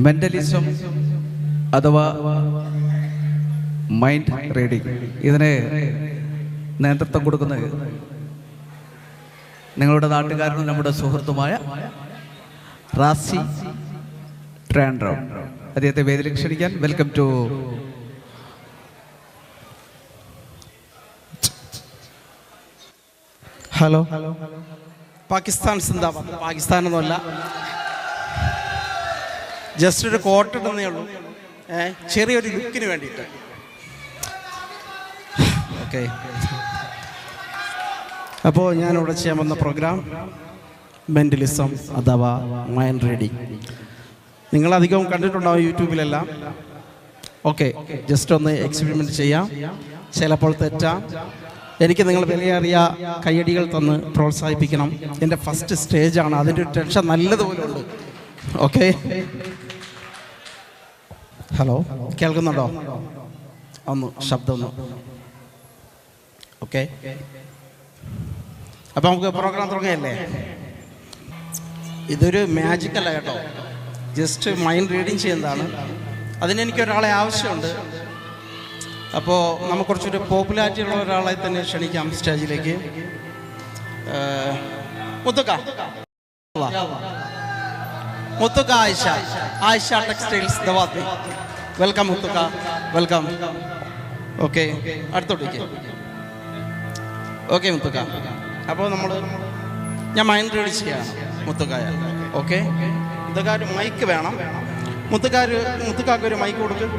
Mentalism അഥവാ mind reading, ഇതിന് നേതൃത്വം കൊടുക്കുന്നത് നിങ്ങളുടെ നാട്ടുകാരനും നമ്മുടെ സുഹൃത്തുമായ റാസി ട്രാൻഡ്രോ. അദ്ദേഹത്തെ വേദിയിലേക്ക് ക്ഷണിക്കാൻ. Welcome to hello. പാകിസ്ഥാൻ സിന്ദാബാദ്. പാകിസ്ഥാൻ ഒന്നുമല്ല, ജസ്റ്റ് ഒരു കോട്ട് ഇടുന്നേ ഉള്ളൂ, ചെറിയൊരു ലുക്കിന് വേണ്ടിയിട്ട്. ഓക്കെ, അപ്പോൾ ഞാനിവിടെ ചെയ്യാൻ വന്ന പ്രോഗ്രാം മെൻ്റലിസം അഥവാ മൈൻഡ് റീഡിങ്. നിങ്ങളധികവും കണ്ടിട്ടുണ്ടാവും യൂട്യൂബിലെല്ലാം. ഓക്കെ, ജസ്റ്റ് ഒന്ന് എക്സ്പെരിമെൻറ്റ് ചെയ്യാം. ചിലപ്പോൾ തെറ്റാം. എനിക്ക് നിങ്ങൾ വിലയേറിയ കയ്യടികൾ തന്ന് പ്രോത്സാഹിപ്പിക്കണം. എൻ്റെ ഫസ്റ്റ് സ്റ്റേജാണ്, അതിൻ്റെ ഒരു ടെൻഷൻ നല്ലതുപോലെ ഉണ്ട്. ഓക്കെ, ഹലോ, കേൾക്കുന്നുണ്ടോ? ഒന്ന് ശബ്ദം ഒന്ന്. ഓക്കെ, അപ്പോൾ നമുക്ക് പ്രോഗ്രാം തുടങ്ങിയല്ലേ. ഇതൊരു മാജിക്കല്ല കേട്ടോ, ജസ്റ്റ് മൈൻഡ് റീഡിങ് ചെയ്യുന്നതാണ്. അതിനെനിക്കൊരാളെ ആവശ്യമുണ്ട്. അപ്പോൾ നമുക്ക് കുറച്ചൊരു പോപ്പുലാരിറ്റി ഉള്ള ഒരാളെ തന്നെ ക്ഷണിക്കാം സ്റ്റേജിലേക്ക്. മുത്തുക്ക ആയിഷ, ആയിഷ ടെക്സ്റ്റൈൽസ് ദവാത്തി. Welcome Muthukka, welcome. ഓക്കെ, അടുത്തോട്ടേക്ക്. ഓക്കെ മുത്തുക്ക, അപ്പോൾ ഞാൻ മൈൻഡ് റീഡ് ചെയ്യാണ് മുത്തുക്കായ. ഓക്കെ, മുത്തുക്കാർ മൈക്ക് വേണം. മുത്തുക്കാർക്ക് ഒരു മൈക്ക് കൊടുക്കും.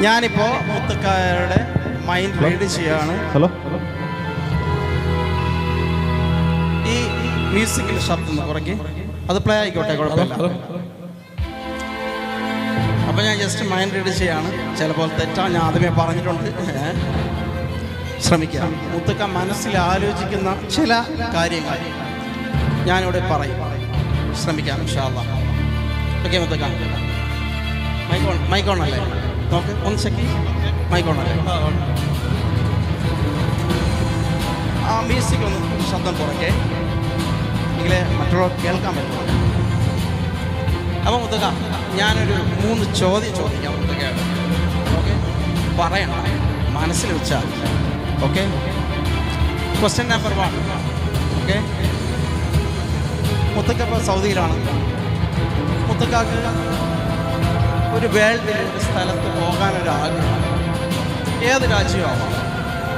ഞാനിപ്പോൾ മുത്തുക്കാരുടെ മൈൻഡ് റീഡ് ചെയ്യാണ്. ഹലോ, ഈ മ്യൂസിക്കിൽ ശബ്ദം ഒന്ന് കുറയ്ക്ക്, അത് പ്ലേ ആയിക്കോട്ടെ, കുഴപ്പമില്ല. അപ്പോൾ ഞാൻ ജസ്റ്റ് മൈൻഡ് റീഡ് ചെയ്യാണ്. ചിലപ്പോൾ തെറ്റാ, ഞാൻ ആദ്യമേ പറഞ്ഞിട്ടുണ്ട്. ശ്രമിക്കാം. മുത്തുക്ക മനസ്സിൽ ആലോചിക്കുന്ന ചില കാര്യങ്ങൾ ഞാനിവിടെ പറയും. ശ്രമിക്കാം ഇൻഷാ അല്ലാഹ്. ഓക്കെ മുത്തുക്ക, മൈക്കോണല്ലേ? നോക്ക്, ഒന്ന് ചെക്ക്. മൈക്കോണല്ലേ? ആ മ്യൂസിക് ഒന്ന് ശബ്ദം കുറയ്ക്കേ, എങ്കിലേ മറ്റുള്ളവർ കേൾക്കാൻ പറ്റും. അപ്പോൾ മുത്തുക്ക, ഞാനൊരു 3 ചോദ്യം ചോദിക്കാം മുത്തുക്കയോട്. ഓക്കെ, പറയണം, മനസ്സിൽ വെച്ചാൽ. Okay, question number 1. ഓക്കെ, മുത്തുക്ക ഇപ്പോൾ സൗദിയിലാണ്. മുത്തുക്കാക്ക് ഒരു വേൾഡിൽ ഒരു സ്ഥലത്ത് പോകാനൊരു ആഗ്രഹം. ഏത് രാജ്യമാവാം,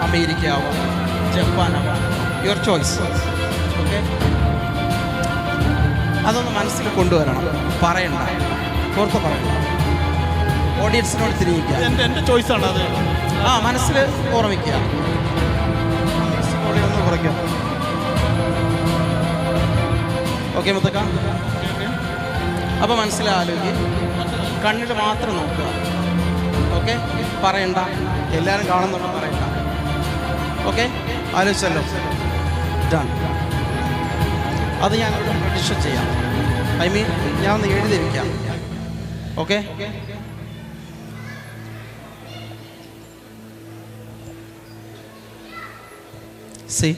അമേരിക്ക ആവാം, ജപ്പാനാവാം, യുവർ ചോയ്സ്. ഓക്കെ, അതൊന്ന് മനസ്സിൽ കൊണ്ടുവരണം. പറയണ്ട, പുറത്ത് പറയണ്ട, ഓഡിയൻസിനോട് തിരിയിക്കുക. എൻ്റെ ചോയ്സാണ് അത്. മനസ്സിൽ ഓർമ്മിക്കുക, ഒന്ന് കുറയ്ക്കുക. ഓക്കെ മുത്തക്ക, അപ്പോൾ മനസ്സിലാലോചിക്കുക, കണ്ണിൽ മാത്രം നോക്കുക. ഓക്കെ, പറയണ്ട, എല്ലാവരും കാണുന്നുണ്ടോ പറയണ്ട. ഓക്കെ, ആലോചിച്ചല്ലോ, ഡൺ. അത് ഞാനൊരു പ്രഡിക്ഷൻ ചെയ്യാം. ഞാൻ ഒന്ന് എഴുതി വയ്ക്കാം. Okay, C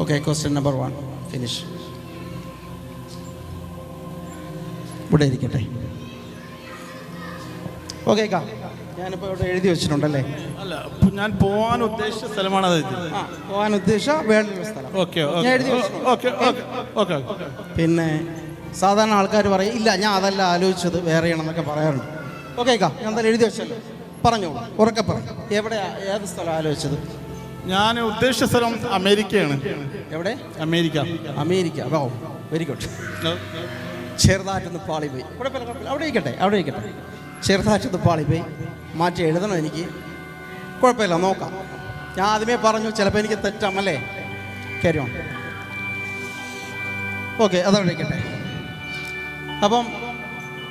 okay, question number 1 finish. ഇവിടെ ഇരിക്കട്ടെ. ഓക്കെ, ഞാനിപ്പോൾ ഇവിടെ എഴുതി വെച്ചിട്ടുണ്ടല്ലേ? അല്ല, ഞാൻ പോകാൻ ഉദ്ദേശിച്ച സ്ഥലമാണ് അത്. പോകാൻ ഉദ്ദേശിച്ച വേറൊരു സ്ഥലം. ഓക്കെ, ഞാൻ എഴുതി ഓക്കെ. പിന്നെ സാധാരണ ആൾക്കാർ പറയും, ഇല്ല ഞാൻ അതല്ല ആലോചിച്ചത്, വേറെയാണെന്നൊക്കെ പറയാറുണ്ട്. ഓക്കെ, ഞാൻ എന്തായാലും എഴുതി വെച്ചല്ലോ, പറഞ്ഞോളൂ, ഉറക്കെ പറ. ഏത് സ്ഥലം ആലോചിച്ചത്? ഞാൻ ഉദ്ദേശിച്ച സ്ഥലം അമേരിക്കയാണ്. എവിടെ? അമേരിക്ക. ഓ, വെരി ഗുഡ്. ചെറുതായിട്ടൊന്ന് പാളിപ്പോയി. അവിടെ ഇരിക്കട്ടെ. ചെറുതായിട്ടൊന്ന് പാളിപ്പോയി, മാറ്റി എഴുതണം എനിക്ക്. കുഴപ്പമില്ല, നോക്കാം. ഞാൻ ആദ്യമേ പറഞ്ഞു, ചിലപ്പോൾ എനിക്ക് തെറ്റാമല്ലേ. കാര്യം ഓക്കെ, അതവിടെ ഇരിക്കട്ടെ. അപ്പം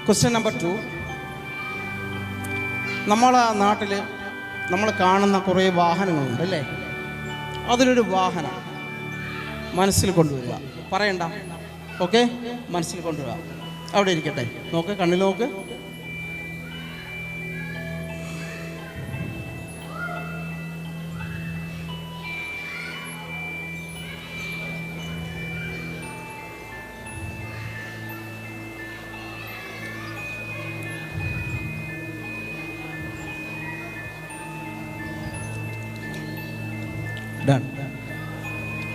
ക്വസ്റ്റ്യൻ നമ്പർ 2. നമ്മളെ നാട്ടിൽ നമ്മൾ കാണുന്ന കുറേ വാഹനങ്ങളുണ്ട് അല്ലേ? അതിലൊരു വാഹനം മനസ്സിൽ കൊണ്ടുവരിക. പറയണ്ട, ഓക്കെ? മനസ്സിൽ കൊണ്ടുവരിക. അവിടെ ഇരിക്കട്ടെ. നോക്ക്, കണ്ണിൽ നോക്ക്. ഡൺ.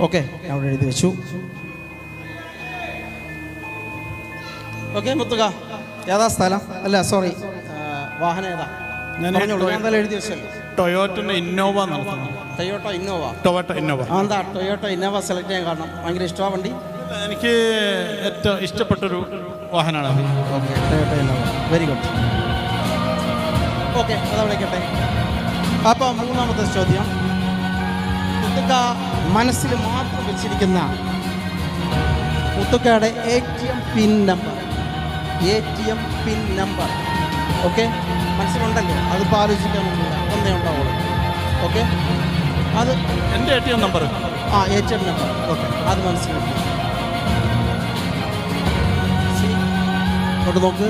ഓക്കെ, അവിടെ എഴുതി വെച്ചു. ഓക്കെ മുത്തുക, ഏതാ സ്ഥലം? അല്ല സോറി, വാഹനം ഏതാ? ഞാൻ പറഞ്ഞോളൂ. ഞാൻ എന്തായാലും എഴുതി വെച്ചല്ലോ. ടൊയോട്ടൻ്റെ ഇന്നോവ നടത്തുന്നു. Toyota Innova. Toyota Innova. എന്താ ടൊയോട്ട ഇന്നോവ സെലക്ട് ചെയ്യാൻ കാരണം? ഭയങ്കര ഇഷ്ടമാണ് വണ്ടി? എനിക്ക് ഏറ്റവും ഇഷ്ടപ്പെട്ടൊരു വാഹനമാണ് അത്. Okay, Toyota Innova. Very good. Okay, അതവിടെ കേട്ടെ. അപ്പോൾ മൂന്നാമത്തെ ചോദ്യം, മുത്തുക്ക മനസ്സിൽ മാത്രം വെച്ചിരിക്കുന്ന മുത്തുക്കയുടെ ATM pin number. ATM pin number. Okay, മനസ്സിലുണ്ടല്ലോ? അതിപ്പോൾ ആലോചിക്കാനൊന്നുമില്ല, ഒന്നേ ഉണ്ടാവുള്ളൂ. ഓക്കെ, അത് എൻ്റെ ATM number. ATM number. Okay, അത് മനസ്സിലാക്കി. ഇങ്ങോട്ട് നോക്ക്.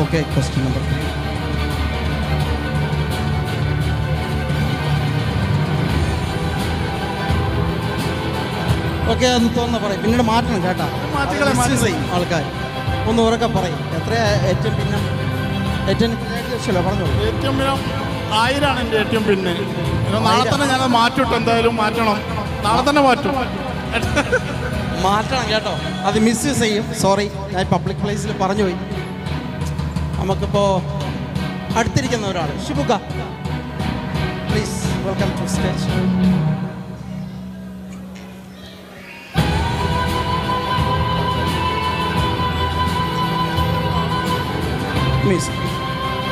Okay, question number 3. ഓക്കെ, അത് തോന്നുന്ന പറയും, പിന്നീട് മാറ്റണം കേട്ടാ. ആൾക്കാർ ഒന്ന് ഉറക്കെ പറയും. എത്രയാ ATM പിന്നെ? ATM പറഞ്ഞോളൂ. ATM പിൻ 1000 ആണ് എൻ്റെ ATM പിന്നെ. നാളെ തന്നെ ഞാനത് മാറ്റിട്ട്, എന്തായാലും മാറ്റണം. നാളെ തന്നെ മാറ്റും. മാറ്റണം കേട്ടോ, അത് മിസ്യൂസ് ചെയ്യും. സോറി, ഞാൻ പബ്ലിക് പ്ലേസിൽ പറഞ്ഞു പോയി. നമുക്കിപ്പോൾ അടുത്തിരിക്കുന്ന ഒരാൾ, Shibukka, please welcome to stage. Miss,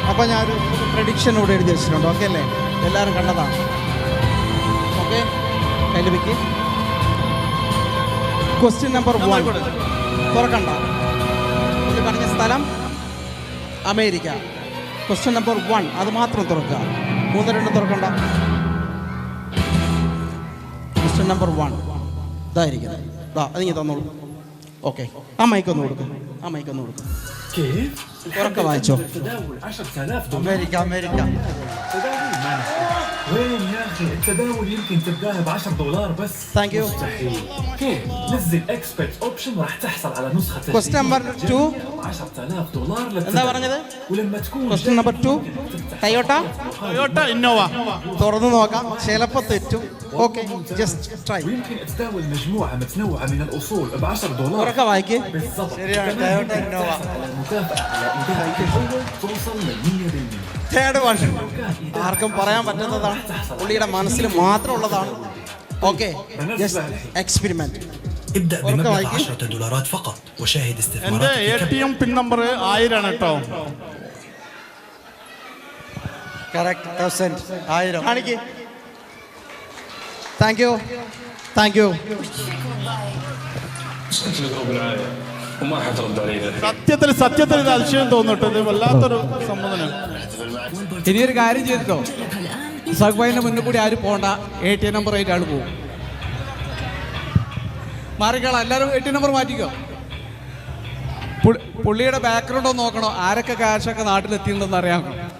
അപ്പോൾ ഞാനൊരു പ്രഡിക്ഷൻ ഇവിടെ എഴുതി വെച്ചിട്ടുണ്ട്. ഓക്കെ അല്ലേ? എല്ലാവരും കണ്ടതാണ്. ഓക്കെ, കയ്യിൽ വെക്ക്. Question number 1 തുറക്കണ്ട. ഇത് പറഞ്ഞ സ്ഥലം അമേരിക്ക. ക്വസ്റ്റ്യൻ നമ്പർ 1 അത് മാത്രം തുറക്കുക. 3, 2 തുറക്കണ്ട. ക്വസ്റ്റ്യൻ നമ്പർ 1 ഇതായിരിക്കും. അതിങ്ങ് തന്നോളൂ. ഓക്കെ, ആ മൈക്കൊന്ന് കൊടുക്കും. ഉറക്കെ വായിച്ചോ. أمريكا وين يا أخي التداول يمكن تبداها $10 بس. Thank you. مستحيل. كيف؟ نزل اكسبرت اوبشن راح تحصل على نسخة Question number 2. $10,000 എന്താ പറഞ്ഞത്? ولما تكون question number 2 Toyota Toyota Innova. തുറന്നു നോക്കാം, ചിലപ്പോൾ തെറ്റും. Okay, just try. ويمكن تداول مجموعة متنوعة من الأصول $10. ഉറക്കെ വായിക്ക്. بالضبط. ശരിയാണ്, ടൊയോട്ട ഇന്നോവ. على المكافأة على إيداع الأول توصل ل 100%. തേർഡ് വൺ ആർക്കും പറയാൻ പറ്റുന്നതാണ്, പുള്ളിയുടെ മനസ്സിൽ മാത്രമുള്ളതാണ്. Okay, just experiment. ابدأ بمبلغ $10 فقط وشاهد എൻ്റെ استثمارات ATM പിൻ നമ്പർ 1000 ആണ് കേട്ടോ. കാണിക്ക്. Thank you. സത്യത്തിൽ ഇത് അതിശയം തോന്നിട്ട്, ഇത് വല്ലാത്തൊരു സംബന്ധനം. ഇനിയൊരു കാര്യം ചെയ്തിട്ടോ, സഖ്ബായിന്റെ മുന്നിൽ കൂടി ആരും പോകണ്ട. ATM നമ്പർ ആയിട്ട് ആൾ പോകും. മാറിക്കളാം, എല്ലാവരും ATM നമ്പർ മാറ്റിക്കോ. പുള്ളിയുടെ ബാക്ക്ഗ്രൗണ്ട് ഒന്ന് നോക്കണോ, ആരൊക്കെ ക്യാഷൊക്കെ നാട്ടിലെത്തിയിട്ടുണ്ടെന്ന് അറിയാമോ?